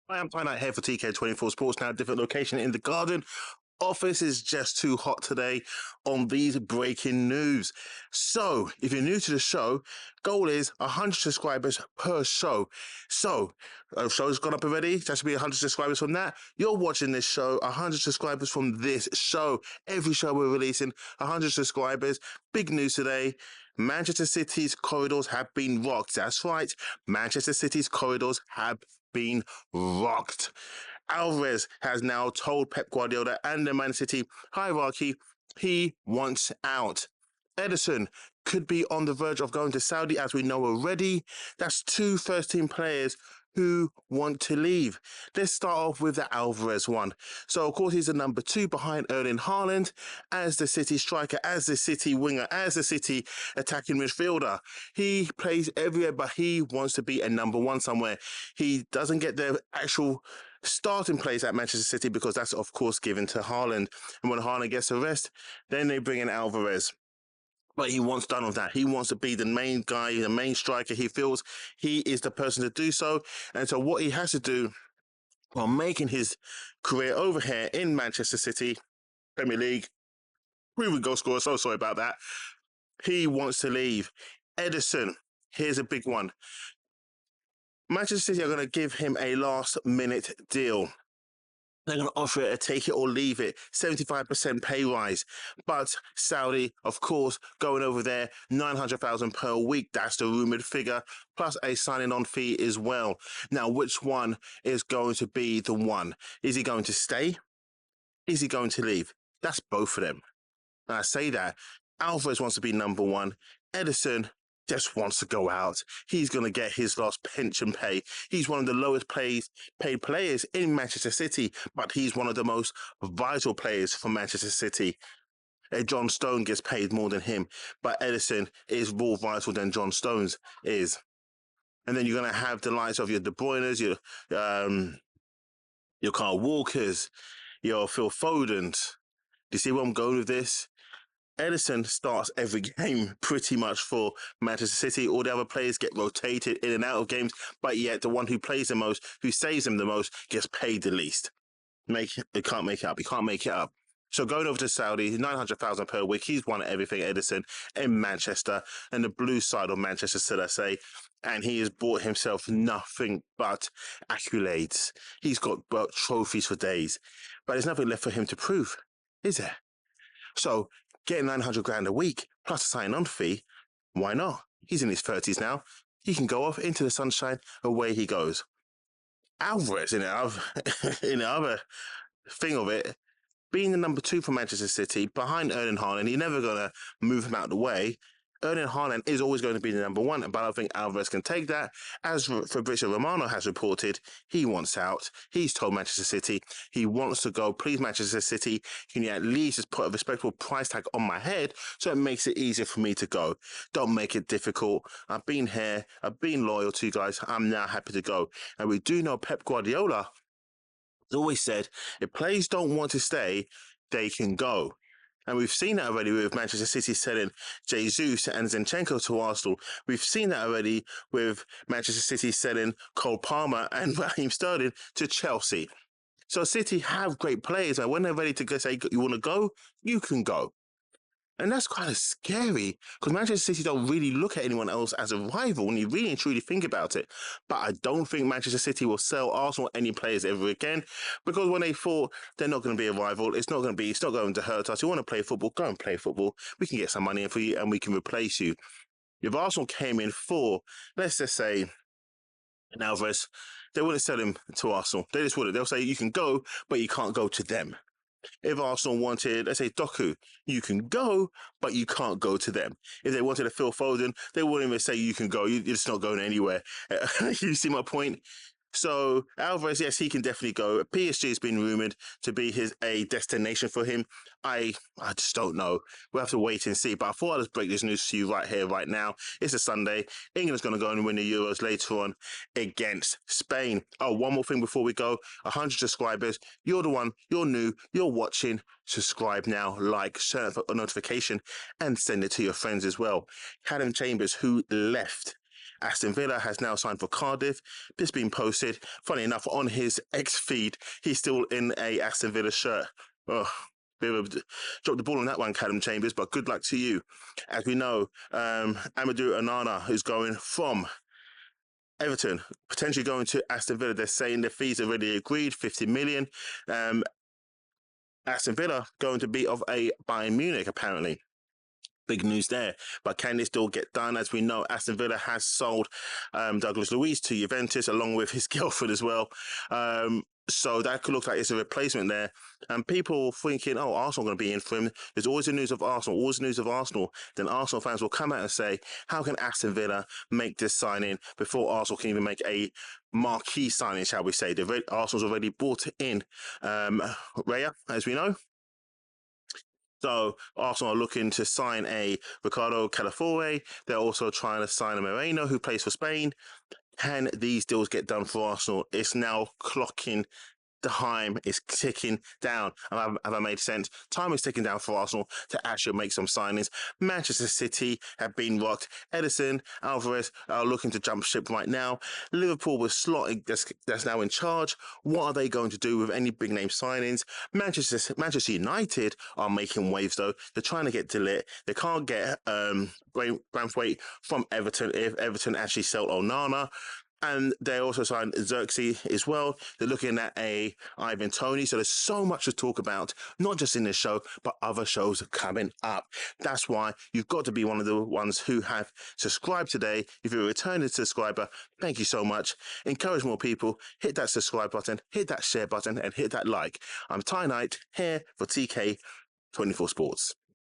I am Tyne Night here for TK24 Sports, now a different location in the garden. Office is just too hot today on these breaking news. So, if you're new to the show, goal is 100 subscribers per show. So, a show's gone up already. That should be 100 subscribers from that. You're watching this show, 100 subscribers from this show. Every show we're releasing, 100 subscribers. Big news today. Manchester City's corridors have been rocked. That's right. Manchester City's corridors have been rocked. Alvarez has now told Pep Guardiola and the Man City hierarchy he wants out. Ederson could be on the verge of going to Saudi, as we know already. That's two first-team players who want to leave. Let's start off with the Alvarez one. So, of course, he's the number 2 behind Erling Haaland as the City striker, as the City winger, as the City attacking midfielder. He plays everywhere, but he wants to be a number 1 somewhere. He doesn't get the actual starting place at Manchester City because that's, of course, given to Haaland. And when Haaland gets a rest, then they bring in Alvarez. But he wants none of that. He wants to be the main guy, the main striker. He feels he is the person to do so. And so what he has to do while making his career over here in Manchester City, Premier League, proven goal scorer, so sorry about that. He wants to leave. Ederson, here's a big one. Manchester City are going to give him a last-minute deal. They're going to offer it a take it or leave it, 75% pay rise. But Saudi, of course, going over there, 900,000 per week. That's the rumoured figure, plus a signing on fee as well. Now, which one is going to be the one? Is he going to stay? Is he going to leave? That's both of them. And I say that. Alvarez wants to be number 1. Ederson just wants to go out. He's going to get his last pension pay. He's one of the lowest paid players in Manchester City, but he's one of the most vital players for Manchester City. John Stone gets paid more than him, but Ederson is more vital than John Stones is. And then you're going to have the likes of your De Bruyne's, your Kyle Walkers, your Phil Fodens. Do you see where I'm going with this? Ederson starts every game pretty much for Manchester City. All the other players get rotated in and out of games, but yet the one who plays the most, who saves them the most, gets paid the least. He can't make it up. He can't make it up. So going over to Saudi, 900,000 per week. He's won everything, Ederson, in Manchester, and the blue side of Manchester, should I say. And he has bought himself nothing but accolades. He's got trophies for days, but there's nothing left for him to prove, is there? So getting 900 grand a week plus a sign-on fee, why not? He's in his 30s now. He can go off into the sunshine, away he goes. Alvarez, in the other thing of it, being the number 2 for Manchester City, behind Erling Haaland, you're never going to move him out of the way. Erling Haaland is always going to be the number 1, but I don't think Alvarez can take that. As Fabrizio Romano has reported, he wants out. He's told Manchester City he wants to go. Please, Manchester City, can you at least just put a respectable price tag on my head so it makes it easier for me to go? Don't make it difficult. I've been here. I've been loyal to you guys. I'm now happy to go. And we do know Pep Guardiola has always said, if players don't want to stay, they can go. And we've seen that already with Manchester City selling Jesus and Zinchenko to Arsenal. We've seen that already with Manchester City selling Cole Palmer and Raheem Sterling to Chelsea. So City have great players, and when they're ready to say you want to go, you can go. And that's kind of scary because Manchester City don't really look at anyone else as a rival when you really and truly think about it. But I don't think Manchester City will sell Arsenal any players ever again because when they thought they're not going to be a rival, it's not going to hurt us. You want to play football, go and play football. We can get some money in for you and we can replace you. If Arsenal came in for, let's just say, Alvarez, they wouldn't sell him to Arsenal. They just wouldn't. They'll say you can go, but you can't go to them. If Arsenal wanted, let's say, Doku, you can go, but you can't go to them. If they wanted a Phil Foden, they wouldn't even say you can go. You're just not going anywhere. You see my point? So Alvarez, yes, he can definitely go. PSG has been rumoured to be a destination for him. I just don't know. We'll have to wait and see. But I thought I'd just break this news to you right here, right now. It's a Sunday. England's going to go and win the Euros later on against Spain. Oh, one more thing before we go. 100 subscribers. You're the one. You're new. You're watching. Subscribe now, like, share a notification, and send it to your friends as well. Callum Chambers, who left Aston Villa has now signed for Cardiff. This being posted, funny enough, on his X feed, he's still in a Aston Villa shirt. Oh, dropped the ball on that one, Callum Chambers, but good luck to you. As we know, Amadou Onana is going from Everton, potentially going to Aston Villa. They're saying the fees are already agreed, 50 million. Aston Villa going to be of a Bayern Munich, apparently. Big news there. But can this deal get done? As we know, Aston Villa has sold Douglas Luiz to Juventus along with his girlfriend as well. So that could look like it's a replacement there. And people thinking, oh, Arsenal are going to be in for him. There's always the news of Arsenal, always the news of Arsenal. Then Arsenal fans will come out and say, how can Aston Villa make this signing before Arsenal can even make a marquee signing, shall we say? Arsenal's already brought in Raya, as we know. So Arsenal are looking to sign a Ricardo Calafiore. They're also trying to sign a Moreno who plays for Spain. Can these deals get done for Arsenal? It's now clocking. Time is ticking down. Have I made sense? Time is ticking down for Arsenal to actually make some signings. Manchester City have been rocked. Ederson, Alvarez are looking to jump ship right now. Liverpool with slotting that's now in charge. What are they going to do with any big name signings? Manchester United are making waves though. They're trying to get Delit. They can't get Branthwaite from Everton if Everton actually sell Onana. And they also signed Xerxes as well. They're looking at a Ivan Toney. So there's so much to talk about, not just in this show, but other shows coming up. That's why you've got to be one of the ones who have subscribed today. If you're a returning subscriber, thank you so much. Encourage more people. Hit that subscribe button, hit that share button, and hit that like. I'm Ty Knight here for TK24 Sports.